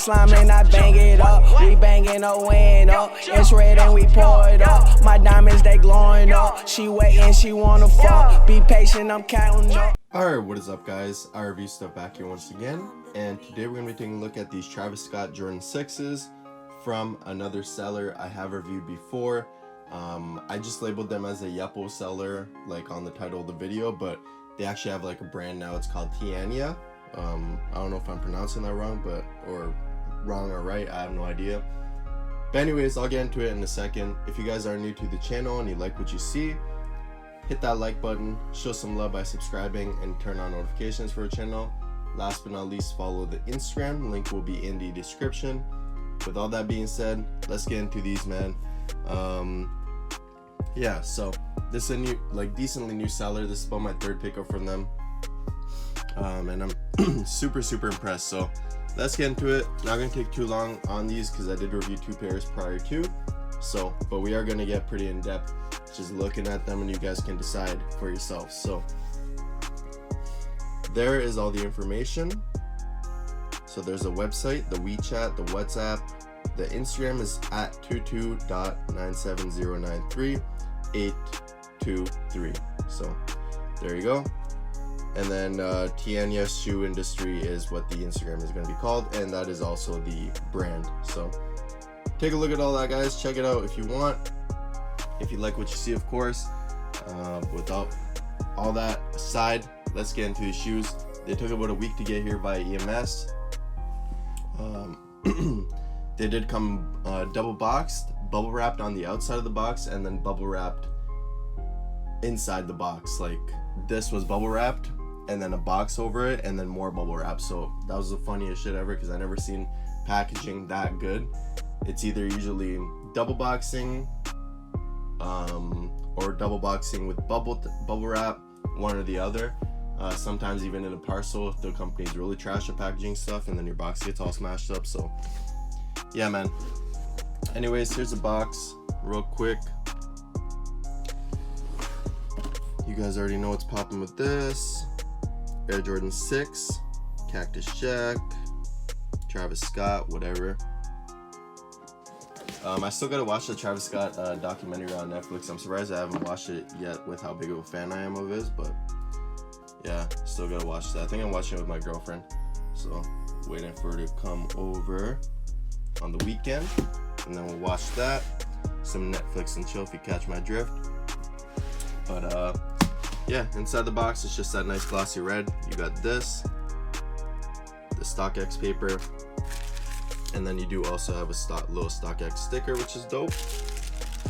slime and I bang it up. We banging a window. It's red and we pour it up. My diamonds, they glowing up. She waiting, she wanna fuck. Be patient, I'm counting up. Alright, what is up guys? I Review Stuff back here once again, and today we're going to be taking a look at these Travis Scott Jordan 6s from another seller I have reviewed before. I just labeled them as a Yepo seller, like on the title of the video, but they actually have like a brand now. It's called Tianya. I don't know if I'm pronouncing that wrong, or wrong or right, I have no idea. But anyways, I'll get into it in a second. If you guys are new to the channel and you like what you see, hit that like button, show some love by subscribing, and turn on notifications for the channel. Last but not least, follow the Instagram, link will be in the description. With all that being said, let's get into these, man. Yeah, so this is a new, like decently new seller. This is about my third pickup from them, and I'm super impressed. So let's get into it. Not gonna take too long on these because I did review 2 pairs prior to, but we are gonna get pretty in depth just looking at them, and you guys can decide for yourself. So there is all the information. So there's a website, the WeChat, the WhatsApp, the Instagram is at 22.97093823. So there you go. And then Tianya Shoe Industry is what the Instagram is going to be called, and that is also the brand. So take a look at all that, guys. Check it out if you want, if you like what you see, of course. Without all that aside, let's get into the shoes. They took about a week to get here by EMS. They did come double boxed, bubble wrapped on the outside of the box, and then bubble wrapped inside the box. Like this was bubble wrapped and then a box over it and then more bubble wrap. So that was the funniest shit ever because I never seen packaging that good. It's either usually double boxing or double boxing with bubble wrap, one or the other. Sometimes even in a parcel if the company's really trash at packaging stuff, and then your box gets all smashed up. So yeah, man. Anyways, here's the box real quick. You guys already know what's popping with this. Air Jordan 6, Cactus check, Travis Scott, whatever. I still gotta watch the Travis Scott documentary on Netflix. I'm surprised I haven't watched it yet with how big of a fan I am of his, but yeah, still gotta watch that. I think I'm watching it with my girlfriend, so waiting for her to come over on the weekend, and then we'll watch that. Some Netflix and chill, if you catch my drift. But yeah, inside the box it's just that nice glossy red. You got this, the StockX paper, and then you do also have a little StockX sticker, which is dope.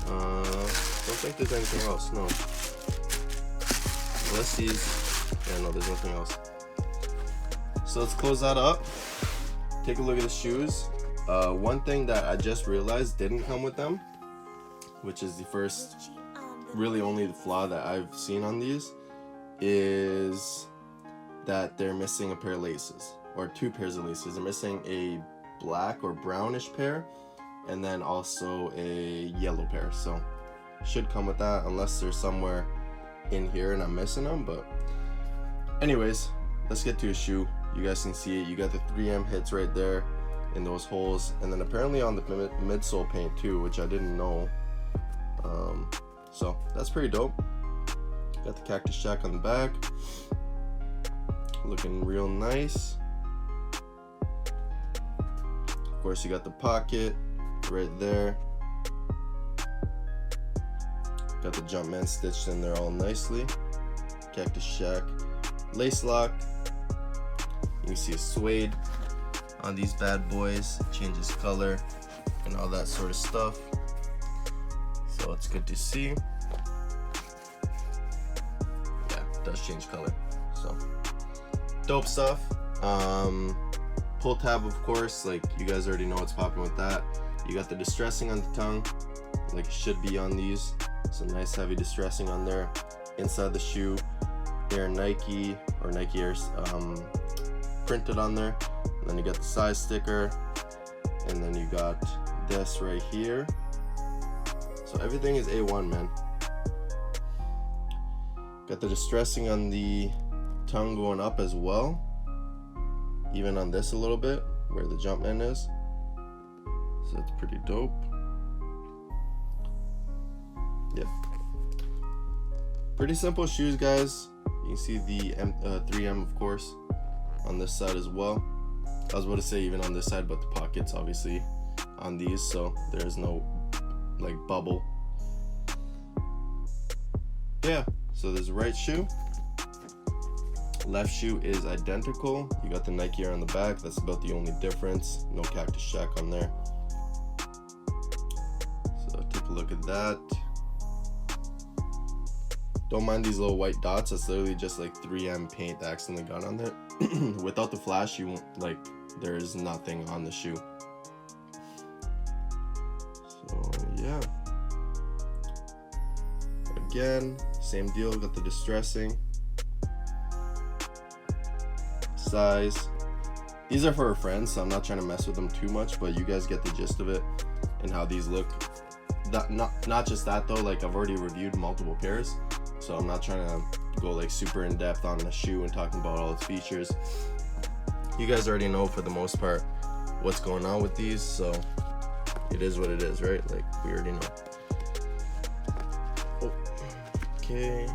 Don't think there's anything else, no. Unless these, yeah, no, there's nothing else. So let's close that up. Take a look at the shoes. One thing that I just realized didn't come with them, which is the first, really only the flaw that I've seen on these, is that they're missing a pair of laces, or 2 pairs of laces. They're missing a black or brownish pair, and then also a yellow pair. So should come with that, unless they're somewhere in here and I'm missing them. But anyways, let's get to a shoe. You guys can see it. You got the 3M hits right there in those holes, and then apparently on the midsole paint too, which I didn't know. So that's pretty dope. Got the Cactus check on the back, looking real nice. Of course, you got the pocket right there. Got the Jumpman stitched in there all nicely. Cactus shack lace lock. You can see a suede on these bad boys, changes color and all that sort of stuff. So it's good to see. Yeah, it does change color. So dope stuff. Pull tab, of course, like you guys already know what's popping with that. You got the distressing on the tongue, like it should be on these. Some nice heavy distressing on there. Inside the shoe, Air Nike or Nike Airs printed on there. And then you got the size sticker, and then you got this right here. So everything is A1, man. Got the distressing on the tongue going up as well, even on this a little bit, where the Jumpman is. So that's pretty dope. Yep. Pretty simple shoes, guys. You can see the 3M, of course, on this side as well. I was about to say even on this side, but the pockets obviously on these, so there's no like bubble. Yeah, so there's the right shoe. Left shoe is identical. You got the Nike Air on the back. That's about the only difference. No Cactus Shack on there. So take a look at that. Don't mind these little white dots. That's literally just like 3M paint that accidentally got on there. Without the flash, you won't, like, there's nothing on the shoe. So yeah. Again, same deal. Got the distressing. Size. These are for our friends, so I'm not trying to mess with them too much, but you guys get the gist of it and how these look. Not just that though, like I've already reviewed multiple pairs, so I'm not trying to go like super in depth on the shoe and talking about all its features. You guys already know for the most part what's going on with these, so it is what it is, right? Like we already know. Oh, okay,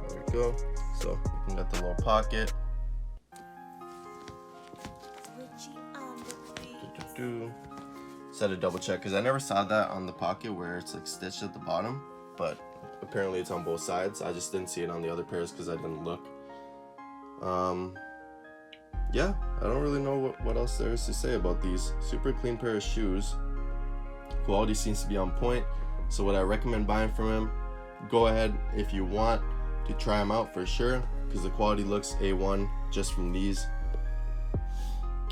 there we go. So we got the little pocket. Just had to double check because I never saw that on the pocket where it's like stitched at the bottom, but apparently it's on both sides. I just didn't see it on the other pairs because I didn't look. Yeah, I don't really know what else there is to say about these. Super clean pair of shoes. Quality seems to be on point. So would I recommend buying from him? Go ahead if you want to try them out for sure, because the quality looks A1 just from these.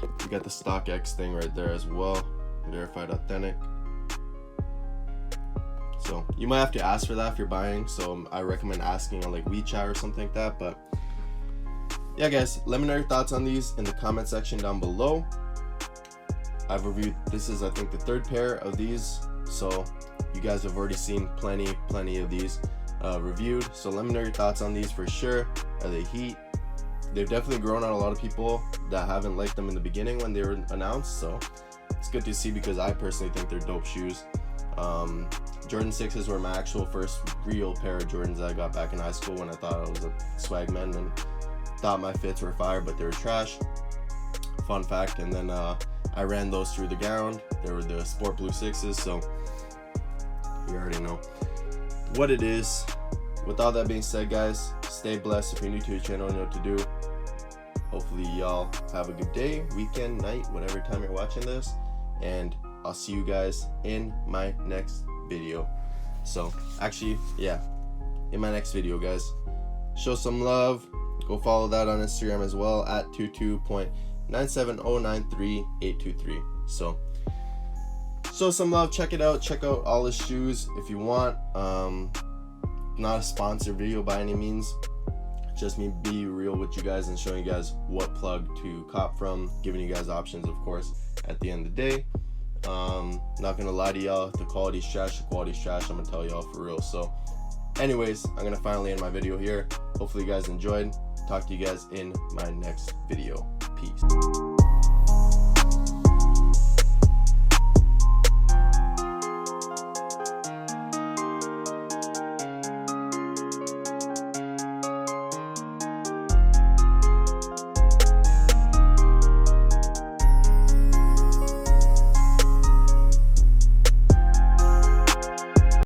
We got the StockX thing right there as well, verified authentic. So you might have to ask for that if you're buying, so I recommend asking on like WeChat or something like that. But yeah guys, let me know your thoughts on these in the comment section down below. I've reviewed, this is I think the third pair of these, so you guys have already seen plenty of these reviewed. So let me know your thoughts on these for sure. Are they heat? They've definitely grown on a lot of people that haven't liked them in the beginning when they were announced, so it's good to see because I personally think they're dope shoes. Jordan 6s were my actual first real pair of Jordans that I got back in high school when I thought I was a swag man and thought my fits were fire, but they were trash. Fun fact. And then I ran those through the ground. They were the Sport Blue 6s, so you already know what it is. With all that being said, guys, stay blessed. If you're new to the channel, you know what to do. Hopefully y'all have a good day, weekend, night, whatever time you're watching this, and I'll see you guys in my next video. So actually, yeah, in my next video, guys, show some love. Go follow that on Instagram as well at 22.97093823. So show some love, check it out, check out all his shoes if you want. Not a sponsored video by any means, just me be real with you guys and showing you guys what plug to cop from, giving you guys options, of course, at the end of the day. Not gonna lie to y'all, if the quality's trash, the quality's trash. I'm gonna tell y'all for real. So anyways, I'm gonna finally end my video here. Hopefully you guys enjoyed. Talk to you guys in my next video. Peace.